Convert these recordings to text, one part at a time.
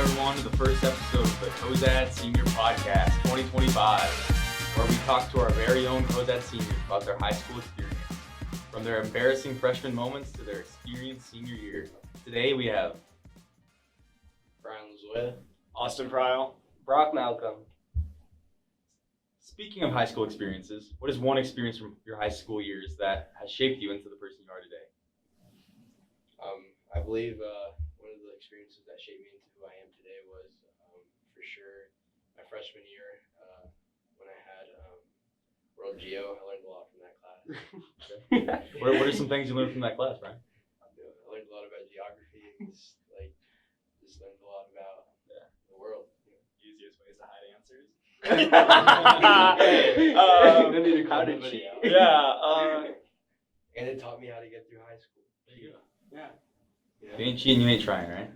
everyone, to the first episode of the COZAD Senior Podcast 2025, where we talk to our very own COZAD seniors about their high school experience, from their embarrassing freshman moments to their experienced senior year. Today we have Brayan Lozoya, Austin Priel, Malcom. Speaking of high school experiences, what is one experience from your high school years that has shaped you into the person you are today? I believe one of the experiences that shaped me into who I am today was for sure my freshman year when I had World Geo. I learned a lot from that class. What are some things you learned from that class, Brian? I learned a lot about geography and just learned a lot about the world. easiest ways to hide answers. How to cheat. And it taught me how to get through high school. There you go. Yeah. If you ain't cheating, you ain't trying, right?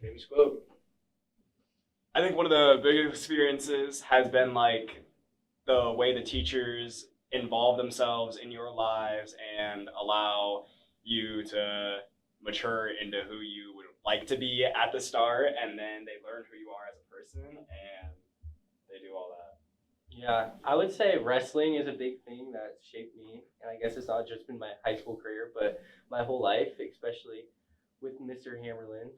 Famous quote. I think one of the biggest experiences has been like the way the teachers involve themselves in your lives and allow you to mature into who you would like to be at the start, and then they learn who you are as a person and they do all that. Yeah, I would say wrestling is a big thing that shaped me, and I guess it's not just been my high school career, but my whole life, especially with Mr. Hammerlin.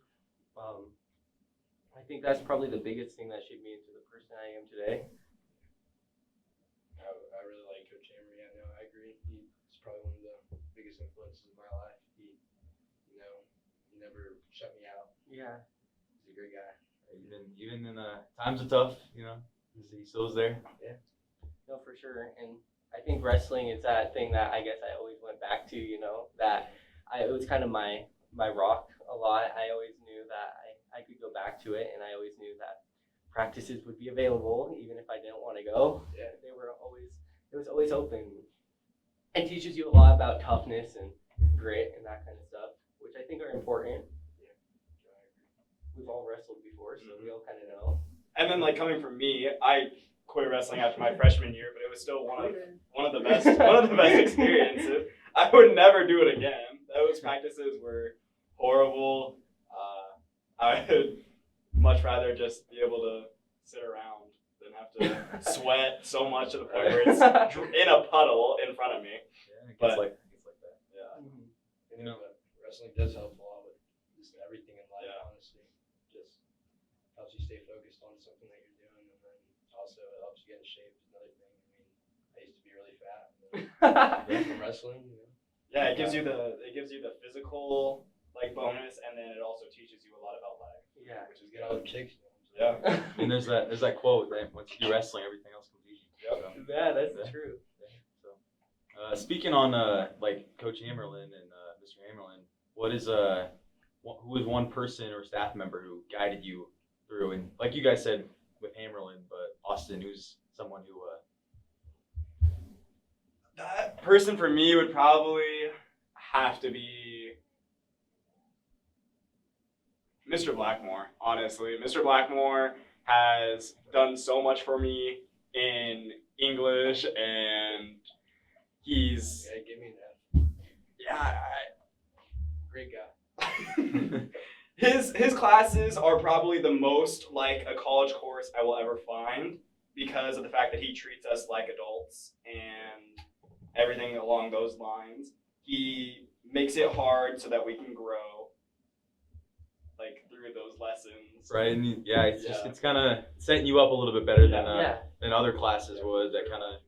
I think that's probably the biggest thing that shaped me into the person I am today. I really like Coach Hammer. Yeah, no, I agree. He's probably one of the biggest influences in my life. He never shut me out. Yeah. He's a great guy. Even in times of tough, he still is there. No, for sure. And I think wrestling is that thing that I guess I always went back to, that it was kind of my rock a lot. I always knew that I could go back to it, and I always knew that practices would be available even if I didn't want to go. Yeah. It was always open. It teaches you a lot about toughness and grit and that kind of stuff, which I think are important. We've all wrestled before, so we all kind of know. And then coming from me, I quit wrestling after my freshman year, but it was still one of the best experiences. I would never do it again. Those practices were horrible. I would much rather just be able to sit around than have to sweat so much to the point where it's in a puddle in front of me. Yeah, it But- gets like that. Yeah. But wrestling does help a lot with just everything in life, Yeah. honestly. Just helps you stay focused on something that you're doing, and then also it helps you get in shape is another thing. I used to be really fat. From wrestling, Yeah, it gives you the physical bonus, and then it also teaches you a lot about life. Yeah. which is get all the chicks. Yeah. And there's that quote that once you do wrestling, everything else comes easy. Yep. Yeah, that's true. So, speaking on Coach Hammerlin and Mr. Hammerlin, who is one person or staff member who guided you through? And like you guys said with Hammerlin, but Austin, who's someone who That person for me would probably have to be Mr. Blackmore, honestly. Mr. Blackmore has done so much for me in English, and he's, Yeah, give me that. yeah, Great guy. his classes are probably the most like a college course I will ever find because of the fact that he treats us like adults and everything along those lines. He makes it hard so that we can grow through those lessons. right? And it's kind of setting you up a little bit better than other classes would. That kind of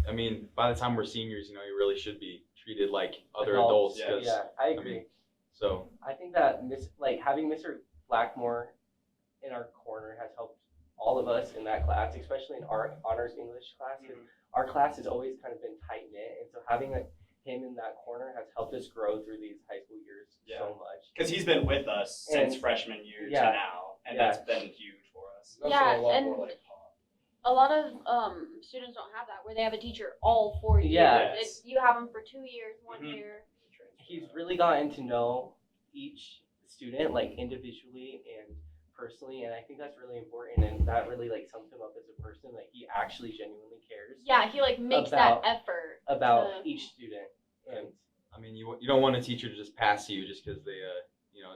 And by the time we're seniors, you really should be treated like other adults. Yeah. 'Cause, Yeah, I agree. So I think that having Mr. Blackmore in our corner has helped all of us in that class, especially in our honors English class. 'Cause our class has always kind of been tight knit, and so having him in that corner has helped us grow through these high school years so much. Because he's been with us since And- freshman year to yeah. now, and Yeah. that's been huge for us. It's also Yeah, a lot and- more like pop. A lot of students don't have that, where they have a teacher all 4 years. Yeah. You have them for 2 years, 1 Mhm. year. He's really gotten to know each student individually and personally, and I think that's really important, and that really sums him up as a person. He actually genuinely cares Yeah, he makes About- that effort. about each student. And you don't want a teacher to just pass you just because they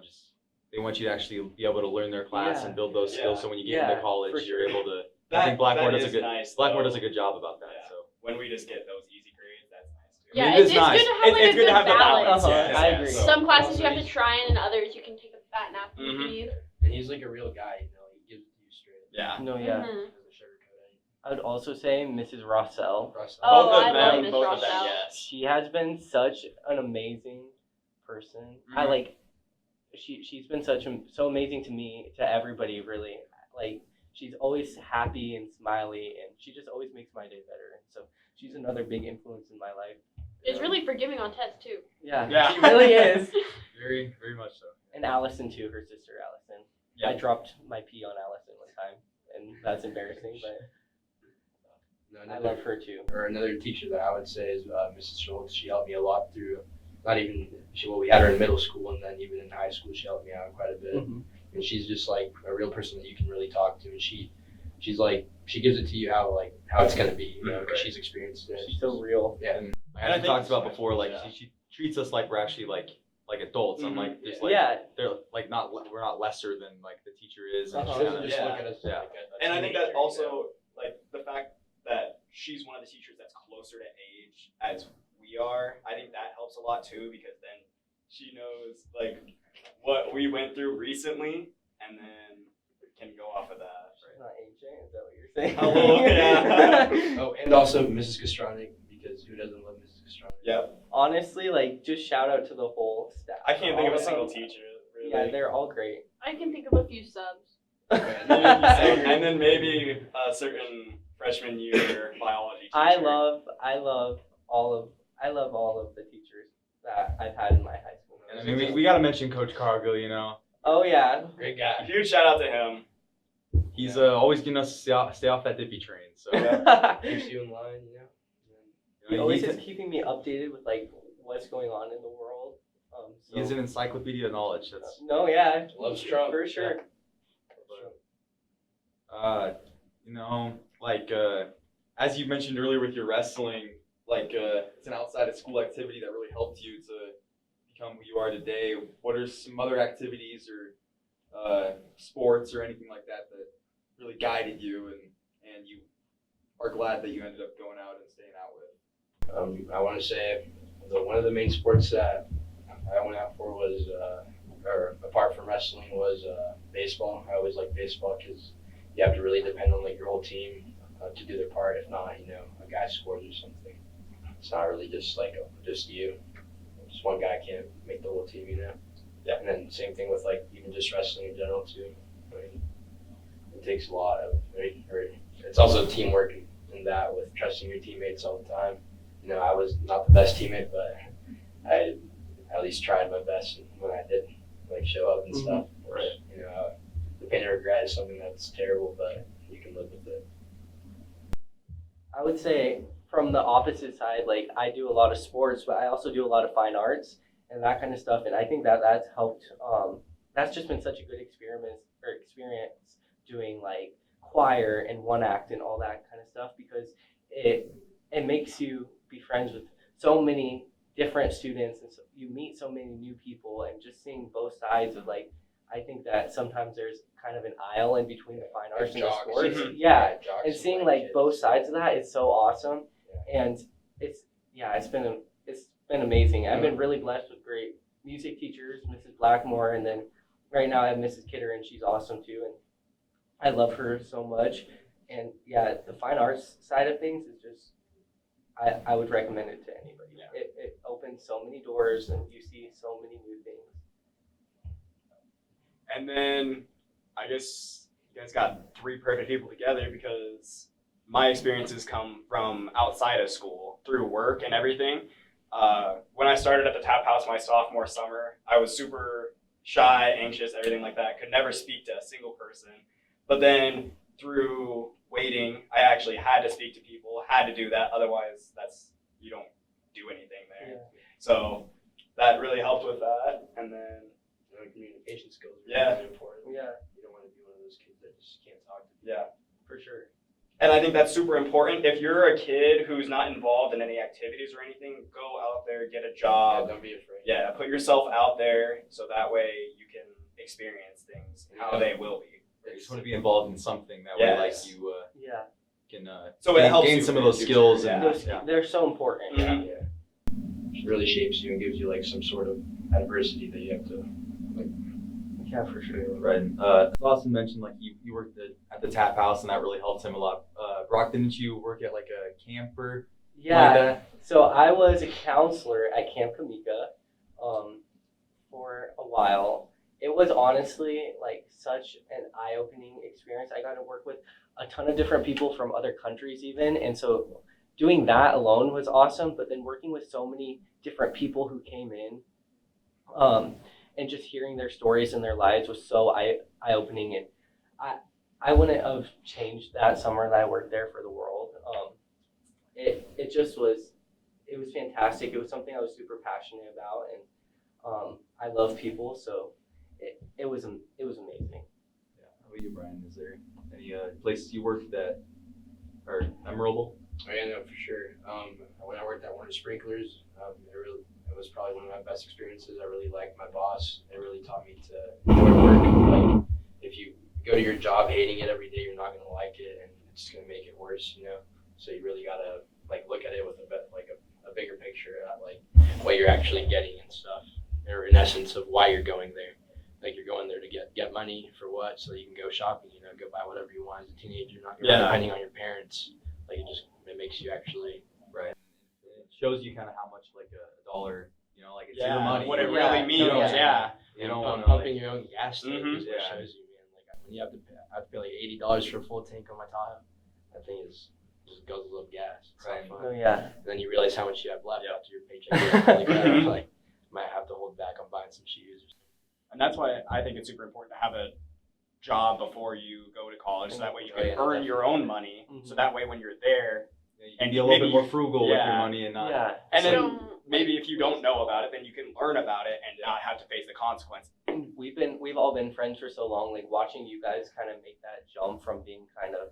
just they want you to actually be able to learn their class Yeah. and build those skills. Yeah. So when you get Yeah, into college, for you're sure. able to. I That- think Blackboard that does a is good nice, Blackboard though. does a good job about that. Yeah. So When we just get those easy grades, that's nice too. Yeah, it is it's nice. good to have like It's a good good to have the balance. balance. Uh-huh, Yeah, I yeah, agree. so- Some classes you have to Also, try in, and others you can take a fat nap if Mhm. you need. And he's like a real guy, you know. He gives it to you straight. Yeah. No, yeah. Mhm. Doesn't sugarcoat anything. I would also say Mrs. Rossell. Russ, Oh, both I of love them, Miss both of them, Rossell. yes. She has been such an amazing person. I Mhm. like she's been so amazing to me, to everybody really. Like she's always happy and smiley, and she just always makes my day better. So she's another big influence in my life. It's really forgiving on tests too. Yeah, Yeah. she really is. very, very much so. And Allison too, her sister Allison. Yeah. I dropped my pee on Allison one time, and that's embarrassing, but No, I love her too. Or another teacher that I would say is Mrs. Schultz. She helped me a lot through, not even, we had her in middle school, and then even in high school, she helped me out quite a bit. Mhm. And she's just like a real person that you can really talk to, and she's like, she gives it to you how it's gonna be, you know, because she's experienced it. She's so real. Yeah. And And I as we think talked about that's before, like yeah. she treats us like we're actually like adults. I'm Mhm. like there's like Yeah, they're like not we're not lesser than like the teacher is. And Uh-huh. She just doesn't kinda- just Yeah. look at us Yeah. like a And I think teenager, that you also, know? like, the fact that she's one of the teachers that's closer to age as we are, I think that helps a lot too, because then she knows, like, what we went through recently, and then can go off of that. she's not ancient. Is that what you're saying? Oh, yeah. Oh, and also Mrs. Kastranik, because who doesn't love Mrs. Kastranik? Yep. Honestly, like, just shout out to the whole staff. I can't think of a All single them. teacher, really. Yeah, they're all great. I can think of a few subs. And then maybe a certain freshman year biology teacher. I love all of the teachers that I've had in my high school. And I mean, we got to mention Coach Cargill. You know, Oh yeah. Great A guy. huge shout out to him. he's always getting us to stay off that dippy train. So Keeps you in line, you know. He always is keeping me updated with like what's going on in the world. So. he's an encyclopedia of knowledge. That's No, yeah, Loves Trump. for sure. you know, like as you mentioned earlier with your wrestling, like it's an outside of school activity that really helped you to become who you are today. What are some other activities or sports or anything like that that really guided you and you are glad that you ended up going out and staying out with? I want to say one of the main sports that I went out for was, or apart from wrestling, was baseball. I always liked baseball because you have to really depend on like your whole team to do their part. If not, you know, a guy scores or something. It's not really just like just you. Just one guy can't make the whole team, you know. Yeah. And then same thing with like even just wrestling in general too. I mean, it takes a lot of. It's also teamwork in that with trusting your teammates all the time. You know, I was not the best teammate, but I at least tried my best when I did like show up and stuff. Right. You know, the pain of regret is something that's terrible, but you can live with it. I would say from the opposite side, like I do a lot of sports, but I also do a lot of fine arts and that kind of stuff. And I think that that's helped. That's just been such a good experience doing like choir and one act and all that kind of stuff because it makes you be friends with so many different students and so you meet so many new people and just seeing both sides of like I think that sometimes there's kind of an aisle in between the fine arts and the Jocks. sports. Mhm. Yeah. Jocks And seeing like like kids. both sides of that is so awesome, and it's been amazing. I've been really blessed with great music teachers, Mrs. Blackmore, and then right now I have Mrs. Kidder, and she's awesome too, and I love her so much. And yeah, the fine arts side of things is just I would recommend it to anybody. Yeah. It opens so many doors, and you see so many new things. And then I guess you guys got three perfect people together because my experiences come from outside of school through work and everything. When I started at the tap house my sophomore summer, I was super shy, anxious, everything like that. Could never speak to a single person. But then through waiting, I actually had to speak to people, had to do that. Otherwise, you don't do anything there. Yeah. So that really helped with that. And then You know, communication skills are Yeah. really important. Yeah, You don't want to be one of those kids that just can't talk to people. yeah. for sure. And I think that's super important. If you're a kid who's not involved in any activities or anything, go out there, get a job. Don't be afraid. Yeah, put yourself out there so that way you can experience things and how they will be. You just want to be involved in something that Yes. way, like you Yeah. can So it helps gain you some in of the those future. skills Yeah. and Those, they're so important. Mhm. Yeah. It really shapes you and gives you like some sort of adversity that you have to. Yeah, for sure. Right. As Austin mentioned, like you worked at the tap house, and that really helped him a lot. Brock, didn't you work at like a camper? Yeah. Like that? So I was a counselor at Camp Kamika for a while. It was honestly like such an eye-opening experience. I got to work with a ton of different people from other countries even, and so doing that alone was awesome. But then working with so many different people who came in, and just hearing their stories and their lives was so eye-opening, and I wouldn't have changed that summer that I worked there for the world. It just was, it was fantastic. It was something I was super passionate about, and I love people, so it was amazing. Yeah. How about you, Brian? Is there any places you worked that are memorable? Oh yeah, no, for sure. When I worked at one of the sprinklers, it was probably one of my best experiences. I really liked my boss. It really taught me to enjoy work. Like, if you go to your job hating it every day, you're not gonna like it, and it's just gonna make it worse, you know. So you really gotta like look at it with a bigger picture at like what you're actually getting and stuff, or in essence of why you're going there. Like you're going there to get money for what? So you can go shopping, you know, go buy whatever you want as a teenager, not depending on your parents. Like it makes you actually. Right. It shows you kind of how much like a dollar, you know, like it's your Yeah, money. what it Yeah. really means. Yeah. Yeah. You don't want to pumping your own gas tank Mhm. is what Yeah. shows you, man. Like when you have to pay, I have to pay like $80 for a full tank on my Tahoe. That thing is just guzzles up gas. It's Right. not Oh fun. yeah. And then you realize how much you have left Yeah. after your paycheck. Like, Mhm. like might have to hold back on buying some shoes or something. And that's why I think it's super important to have a job before you go to college, so that way you Oh, can yeah, earn your own money. Mhm. So that way when you're there, you can and be a little bit maybe- more frugal with your yeah. money and not. Yeah. and So then don't, maybe if you don't know about it, then you can learn about it and not have to face the consequences. We've all been friends for so long, like watching you guys kind of make that jump from being kind of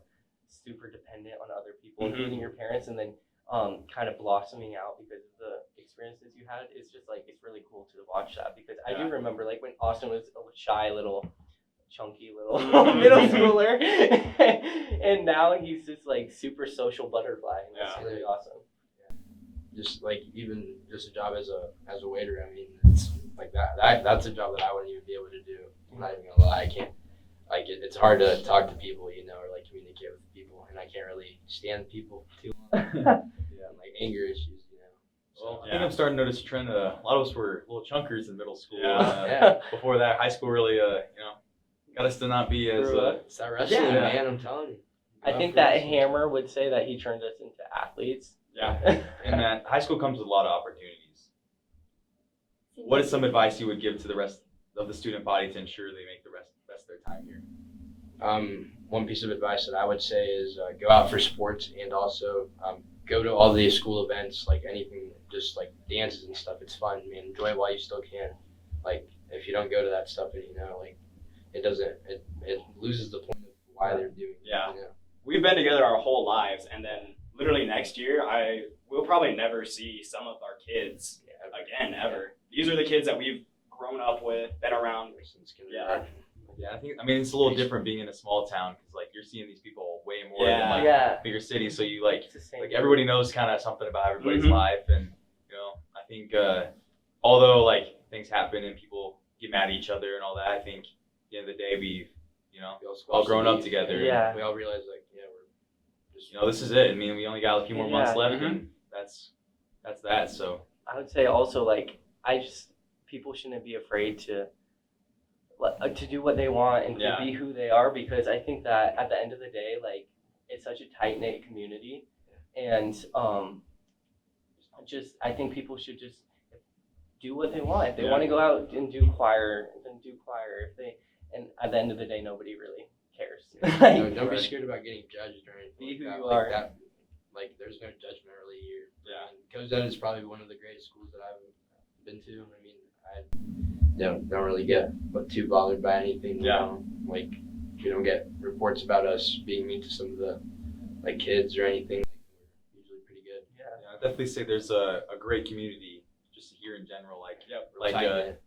super dependent on other people, Mhm. including your parents, and then kind of blossoming out because of the experiences you had. It's just like, it's really cool to watch that, because I do Yeah. remember like when Austin was a shy little chunky little Mhm. middle schooler and now he's just like super social butterfly, and that's Yeah. really awesome. Just like even just a job as a waiter. I mean, it's like that's a job that I wouldn't even be able to do. I'm not even gonna lie. I can't. Like it's hard to talk to people, you know, or like communicate with people, and I can't really stand people too long. Yeah. Like anger issues, you know. Well, I Yeah. think I'm starting to notice a trend. A lot of us were little chunkers in middle school. Yeah. Yeah. Before that, high school really, got us to not be as. Grew up. It's that wrestling, Yeah. man. I'm telling you. I Go think for that wrestling. Hammer would say that he turned us into athletes. Yeah. And that high school comes with a lot of opportunities. What is some advice you would give to the rest of the student body to ensure they make the best of their time here? One piece of advice that I would say is go out for sports, and also go to all the school events, like anything, just like dances and stuff. It's fun, man. Enjoy it while you still can. Like if you don't go to that stuff, you know, like it loses the point of why they're doing it. Yeah. You know? We've been together our whole lives, and then literally next year, we'll probably never see some of our kids again, ever. These are the kids that we've grown up with, been around. Since kindergarten. Yeah, I mean, it's a little different being in a small town because like you're seeing these people way more than like Yeah. bigger cities. So you like It's the same. everybody knows kind of something about everybody's Mhm. life, and you know, I think although like things happen and people get mad at each other and all that, I think at the end of the day we've We all grown up leave, together. Yeah. We all realize like we're just This is it. I mean, we only got a few more months Yeah. left, Mhm. and that's that. So I would say also like people shouldn't be afraid to do what they want and to Yeah. be who they are, because I think that at the end of the day, like it's such a tight knit community, and I think people should just do what they want. If they Yeah. want to go out and do choir, then do choir. And at the end of the day, nobody really cares. don't be scared about getting judged or anything. Be like who that. you Like are. that, like there's no judgment really here. Yeah. Cozad is probably one of the greatest schools that I've been to. I mean, I don't really get too bothered by anything. You Yeah. know? Like we don't get reports about us being mean to some of the like kids or anything. We're usually pretty good. Yeah. yeah, I definitely say there's a great community just here in general. Like Yep. like Tight-knit.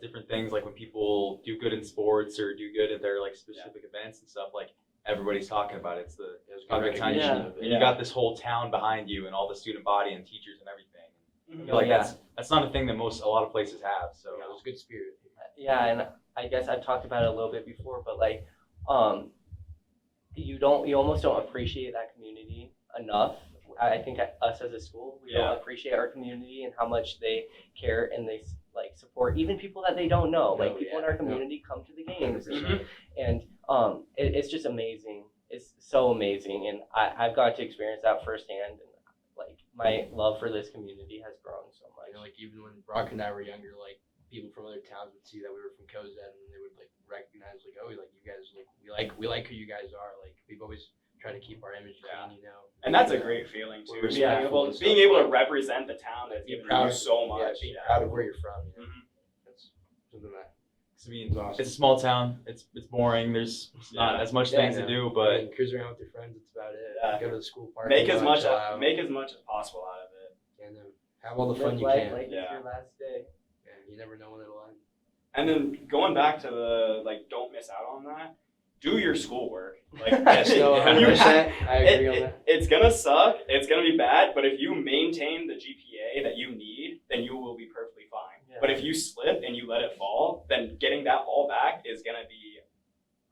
different things, like when people do good in sports or do good at their like specific events and stuff, like everybody's talking about it. It's the kind of time, Yeah. and you got this whole town behind you and all the student body and teachers and everything. I feel like Yeah. that's not a thing that a lot of places have. So Yeah, it was good spirit. Yeah, and I guess I've talked about it a little bit before, but like, you almost don't appreciate that community enough. I think us as a school, we don't appreciate our community and how much they care and they like support even people that they don't know. Like people in our community come to the games, and it's just amazing. It's so amazing, and I've got to experience that firsthand. And like my love for this community has grown so much. You know, like even when Brock and I were younger, like people from other towns would see that we were from Cozad and they would like recognize like, oh, like you guys, like we like who you guys are. Like we've always tried to keep our image clean, you know. And that's a great feeling too. We're Being able to represent the town that's Be given proud you so much. Yeah, be proud of where you're from. You know? Mhm. That's something that. I mean, It's awesome. it's a small town. It's boring. There's not as much things to do, but cruise around with your friends. That's about it. Yeah. Go to the school park. Make as much chill out, as possible out of it. and have all the fun you Life can. like Yeah. it's your last day. And you never know when it'll end. And then going back to the like, don't miss out on that. Do your schoolwork. Like, Yes, no, you 100%. I agree on that. It's gonna suck. It's gonna be bad. But if you maintain the GPA that you need, then you will be perfectly fine. Yeah. But if you slip and you let it fall, then getting that all back is gonna be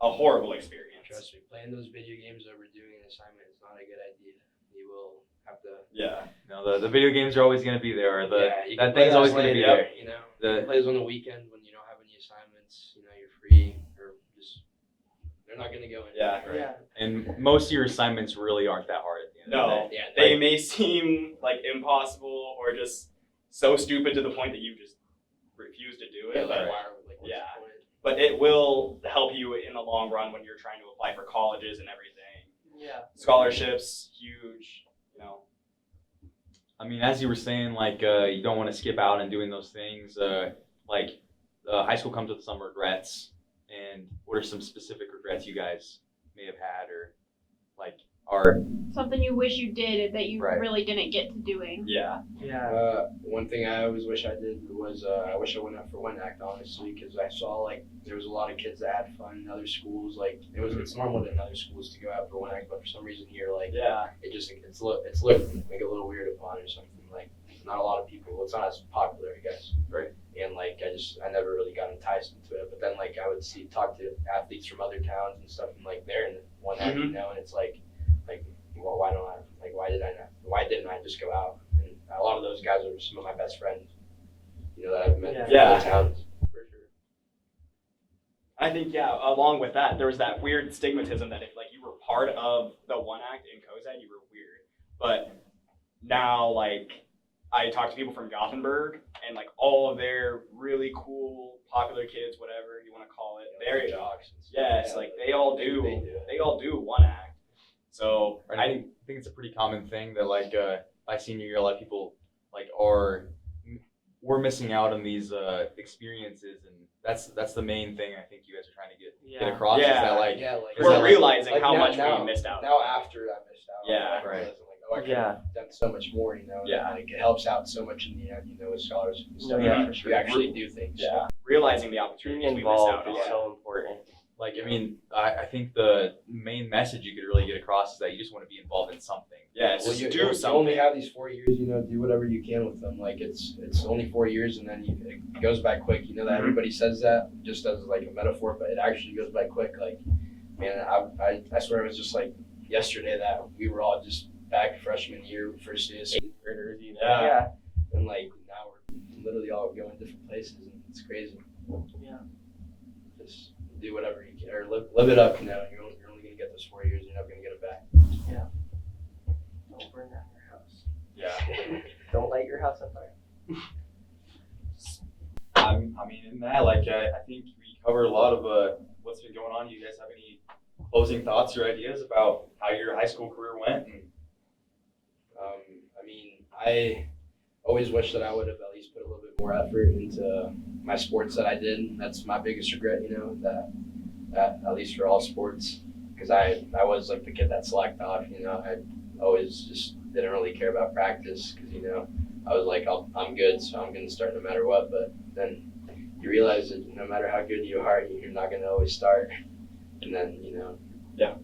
a horrible experience. Trust me, playing those video games over doing an assignment is not a good idea. You will have to. Yeah. the video games are always going to be there. You can That play thing's always going to be later, there. You know, The- you can play those on the weekend when you don't have any assignments. You know, you're free or just. They're not gonna go in. Yeah. Right. Yeah. And most of your assignments really aren't that hard at the end of the No. day. Yeah. They may seem like impossible or just so stupid to the point that you just refuse to do it. But, what's Yeah. the point? but it will help you in the long run when you're trying to apply for colleges and everything. Yeah. Scholarships, huge. You know. I mean, as you were saying, like you don't want to skip out on doing those things. Like high school comes with some regrets. And what are some specific regrets you guys may have had, or like are Something you wish you did that you Right. really didn't get to doing. Yeah. Yeah. One thing I always wish I did was I wish I went out for one act, honestly, because I saw like there was a lot of kids that had fun in other schools. Like it's normal in other schools to go out for one act, but for some reason here, like Yeah. it's looked like a little weird upon or something. Like not a lot of people. It's not as popular, I guess. Right. And like I never really got enticed into it. But then like I would talk to athletes from other towns and stuff, and like they're in one act, you know, and it's like well, why didn't I just go out? And a lot of those guys are some of my best friends, you know, that I've met from Yeah. other towns. For sure. I think along with that, there was that weird stigmatism that if like you were part of the one act in Cozad, you were weird. But now like I talk to people from Gothenburg and like all of their really cool, popular kids, whatever you want to call it, they're jocks. and stuff. yes, Yeah, like they all they do all do one act. So I think it's a pretty common thing that like by senior year, a lot of people like we're missing out on these experiences, and that's the main thing I think you guys are trying to get across. Yeah. Is that like Yeah, like we're like- realizing how now- much now- we missed out. Now after I missed out. Yeah. I realized, like, oh, I could Yeah. have done so much more, you know. and, Yeah. like it helps out so much in the end, you know, with scholars and stuff. Yeah, you for sure. actually do things. Yeah, realizing the Being opportunities we missed involved out is on. so important. Like, I mean, I think the main message you could really get across is that you just want to be involved in something. Yes, Well, just you do only something. have these 4 years, you know, do whatever you can with them. Like it's only 4 years, and then it goes by quick. You know that Mhm. everybody says that just as like a metaphor, but it actually goes by quick. Like, man, I swear it was just like yesterday that we were all just back freshman year, first day of school, Graders, you know. Yeah. Yeah. and like now we're literally all going different places, and it's crazy. Yeah. Just do whatever you can, or live it up. You know, you're only gonna get those 4 years. You're never gonna get it back. Don't burn down your house. Yeah. Don't light your house on fire. I mean, in that, like, I think we covered a lot of what's been going on. Do you guys have any closing thoughts or ideas about how your high school career went? And I mean, I always wish that I would have at least put a little bit more effort into my sports that I did. That's my biggest regret, you know, that at least for all sports, because I was like the kid that slacked off, you know. I always just didn't really care about practice because, you know, I was like, I'm good, so I'm going to start no matter what. But then you realize that no matter how good you are, you're not gonna always start. And then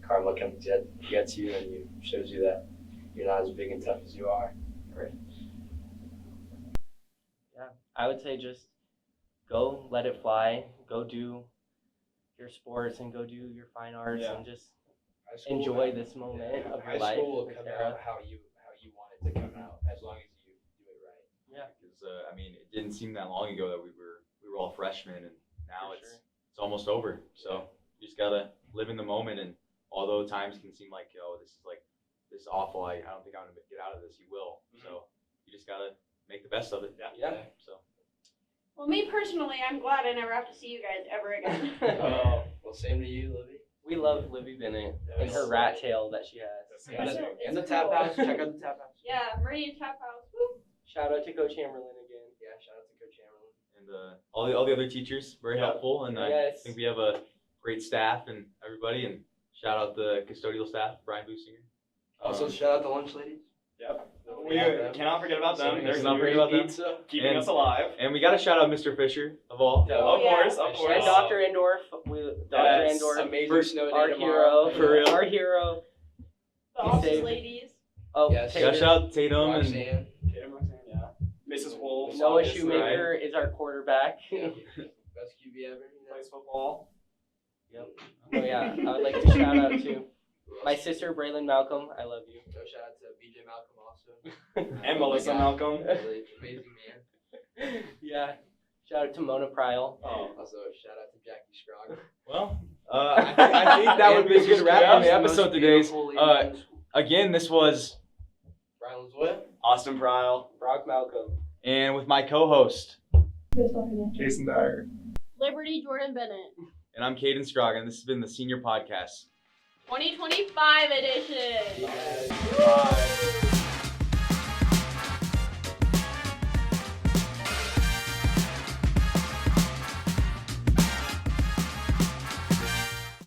karma comes gets you and shows you that you're not as big and tough as you are. Yeah, I would say just go let it fly. Go do your sports and go do your fine arts and just enjoy this moment of your high life. school will this come era. out how you want it to come out, as long as you do it right. Yeah, Because I mean, it didn't seem that long ago that we were all freshmen, and now For it's sure. it's almost over. So you just gotta live in the moment, and although times can seem like, oh, this is awful, I don't think I'm gonna get out of this. You will. So you just gotta make the best of it. Yeah. So Well, me personally, I'm glad I never have to see you guys ever again. Well, same to you, Libby. We love Libby Bennett and her rat tail that she has. And the tap house. Check out the tap house. Yeah, Meridian Tap House. Woo. Shout out to Coach Hammerlin again. Yeah, shout out to Coach Hammerlin. and all the other teachers very helpful, and I Yes. think we have a great staff and everybody. And shout out the custodial staff, Brian Businger. Also, shout out the lunch ladies. Yep. Don't We forget them. cannot forget about them. Sending They're us Cannot forget about them. pizza. keeping And- us alive. And we gotta shout out Mr. Fisher of all. Yeah. Of yeah. course, of And course. And Dr. Endorf, Dr. Yes. Endorf, Amazing First- snow day our tomorrow. hero, For real. our hero. The He office saved- ladies. Oh, Yes. Tatum. Shout out Tatum and Roxanne. Tatum Roxanne, yeah. Mrs. Wolf. Noah obviously, Shoemaker is our quarterback. Yeah. Best QB ever. plays football. Oh yeah, I would like to shout out to my sister Brayan Malcom. I love you. So shout out to BJ Malcolm also. And Melissa God. Malcolm. Really amazing man. Yeah. Shout out to Mona Priel. Oh. Also shout out to Jackie Scrogg. well, I think that would be a good wrap on the episode today. Again, this was Brayan Lozoya. Austin Priel. Brock Malcolm. and with my co-host, Jason Dyer. Liberty Jordan Bennett. and I'm Caden Scroggan. This has been the Senior Podcast. 2025 edition.